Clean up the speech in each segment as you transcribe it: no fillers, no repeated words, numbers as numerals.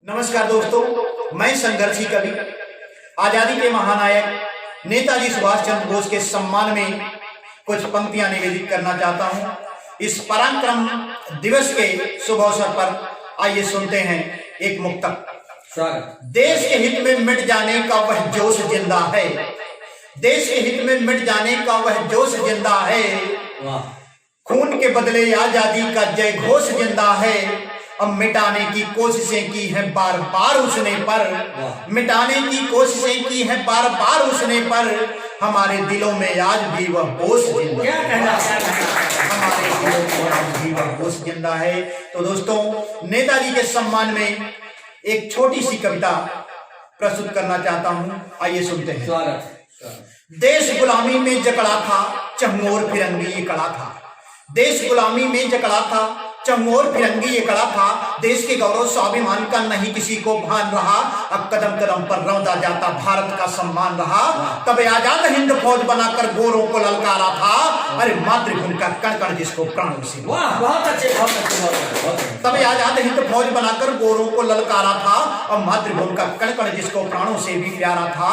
नमस्कार दोस्तों, मैं संघर्षी कवि आजादी के महानायक नेताजी सुभाष चंद्र बोस के सम्मान में कुछ पंक्तियां निवेदित करना चाहता हूं। इस पराक्रम दिवस के शुभ अवसर पर आइए सुनते हैं एक मुक्तक। देश के हित में मिट जाने का वह जोश जिंदा है, देश के हित में मिट जाने का वह जोश जिंदा है, खून के बदले आजादी का जय घोष जिंदा है। अब मिटाने की कोशिशें की हैं बार बार उसने पर, मिटाने की कोशिशें की हैं बार बार उसने पर, हमारे दिलों में आज भी वह बोस जिंदा है, हमारे दिलों में आज भी वह बोस जिंदा है। तो दोस्तों, नेताजी के सम्मान में एक छोटी सी कविता प्रस्तुत करना चाहता हूं, आइए सुनते हैं। देश गुलामी में जकड़ा था, चहुओर फिरंगी ये कड़ा था, देश गुलामी में जकड़ा था, चहुओर फिरंगी ये कड़ा था, देश के गौरव स्वाभिमान का नहीं किसी को भान रहा, अब कदम कदम पर रौंदा जाता भारत का सम्मान रहा। तब आजाद हिंद फौज बनाकर गोरों को ललकारा था, अरे मातृभूमि का कण कण जिसको प्राणों से, बहुत अच्छे। तब आजाद हिंद फौज बनाकर गोरों को ललकारा था, और मातृभूमि का कण कण जिसको प्राणों से भी प्यारा था।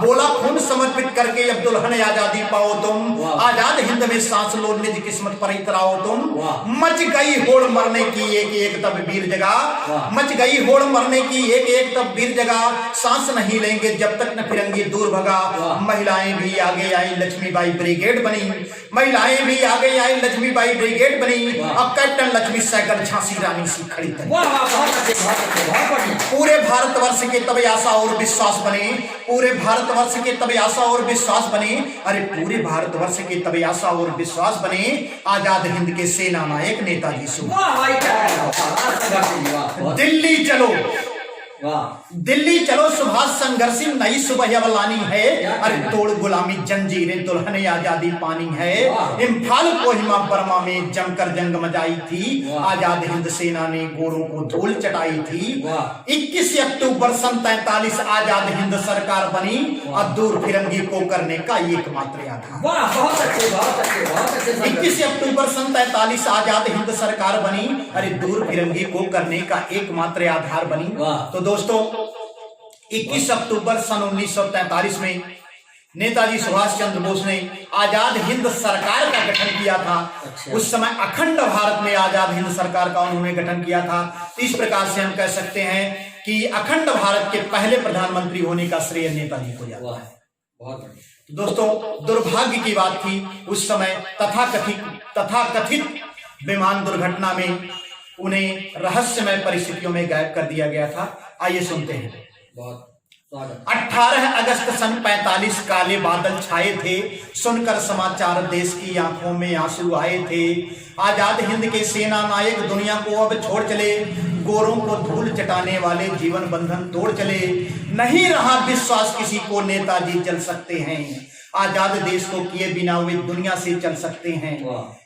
बोला खून समर्पित करके अब दुल्हन आजादी पाओ तुम, आजाद हिंद में सांस लो निज किस्मत पर इतराओ तुम। मच गई होड़ मरने की एक एक तब वीर जगह, मच गई होड़ मरने की एक एक तब वीर जगह, सांस नहीं लेंगे जब तक न फिरंगी दूर भगा। महिलाएं भी आगे आई लक्ष्मीबाई ब्रिगेड बनी, महिलाएं भी आगे आई लक्ष्मीबाई ब्रिगेड बनी, अब कैप्टन लक्ष्मी सहगल झांसी रानी सी खड़ी थी। पूरे भारतवर्ष के तब आशा और विश्वास बने, पूरे भारतवर्ष के तब आशा और विश्वास बने, अरे पूरे भारतवर्ष के तब आशा और विश्वास बने, आजाद हिंद के सेना नायक नेताजी सुभाष। दिल्ली चलो, दिल्ली चलो सुभाष संघर्षी नई सुबह अब लानी है, अरे तोड़ गुलामी जंजीरें दुल्हन आजादी पानी है। इम्फाल कोहिमा बर्मा में जमकर जंग मचाई थी, आजाद हिंद सेना ने गोरों को धूल चटाई थी। 21 अक्टूबर सन 43 आजाद हिंद सरकार बनी, और दूर फिरंगी को करने का एकमात्र आधार। 21 अक्टूबर सन 43 आजाद हिंद सरकार बनी, अरे दूर फिरंगी को करने का एकमात्र आधार बनी। तो दोस्तों, 21 अक्टूबर सन 1943 में नेताजी सुभाष चंद्र बोस ने आजाद हिंद सरकार का गठन किया था। उस समय अखंड भारत में आजाद हिंद सरकार का उन्होंने गठन किया था। इस प्रकार से हम कह सकते हैं कि अखंड भारत के पहले प्रधानमंत्री होने का श्रेय नेताजी को जाता है। बहुत दोस्तों, दुर्भाग्य की बात थी उस समय तथाकथित विमान दुर्घटना में उन्हें रहस्यमय परिस्थितियों में गायब कर दिया गया था। आइए सुनते हैं। 18 अगस्त सन 45 काले बादल छाए थे, सुनकर समाचार देश की आंखों में आंसू आए थे। आजाद हिंद के सेना नायक दुनिया को अब छोड़ चले, गोरों को धूल चटाने वाले जीवन बंधन तोड़ चले। नहीं रहा विश्वास किसी को नेताजी चल सकते हैं, आजाद देश को किए बिना वे दुनिया से चल सकते हैं।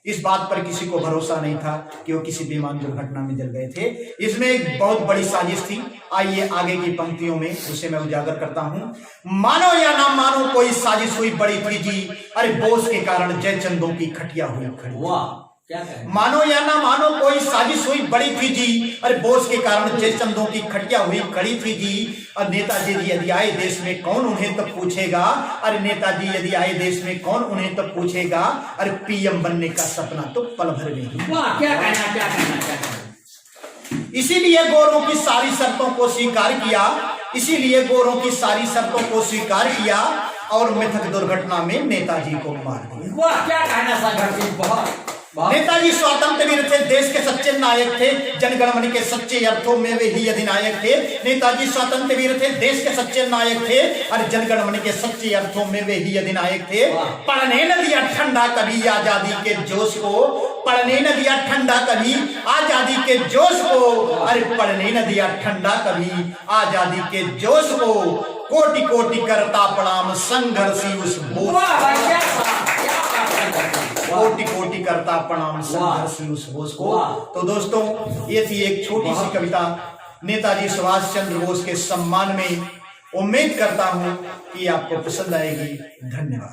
इस बात पर किसी को भरोसा नहीं था कि वो किसी विमान दुर्घटना में जल गए थे। इसमें एक बहुत बड़ी साजिश थी। आइए आगे की पंक्तियों में उसे मैं उजागर करता हूं। मानो या ना मानो कोई साजिश हुई बड़ी थी जी, अरे बोस के कारण जयचंदों की खटिया हुई खड़ी। मानो या ना मानो कोई साजिश हुई बड़ी थी जी, अरे बोस के कारण जयचंदों की खटिया हुई खड़ी थी जी। और नेताजी यदि आए देश में कौन उन्हें तब पूछेगा, अरे नेताजी यदि आए देश में कौन उन्हें तब पूछेगा, अरे पीएम बनने का सपना तो पल भर में ही। क्या कहना। इसीलिए गोरों की सारी शर्तों को स्वीकार किया, इसीलिए गोरों की सारी शर्तों को स्वीकार किया, और मिथक दुर्घटना में नेताजी को मार दिया। क्या कहना संघर्षी। बहुत नेताजी स्वतंत्र वीर थे, देश के सच्चे नायक थे, जनगण मन के सच्चे अर्थों में वे ही अधिनायक थे। नेताजी स्वतंत्र वीर थे, देश के सच्चे नायक थे, और जनगण मन के सच्चे अर्थों में वे ही अधिनायक थे। पढ़ने न दिया ठंडा कभी आजादी के जोश को, पढ़ने न दिया ठंडा कभी आजादी के जोश को, अरे पढ़ने न दिया ठंडा कभी आजादी के जोश को। कोटि कोटि करता प्रणाम संघर्षी उस बोस, कोटि कोटि करता प्रणाम संघर्षी उस बोस को। तो दोस्तों, ये थी एक छोटी सी कविता नेताजी सुभाष चंद्र बोस के सम्मान में। उम्मीद करता हूं कि आपको पसंद आएगी। धन्यवाद।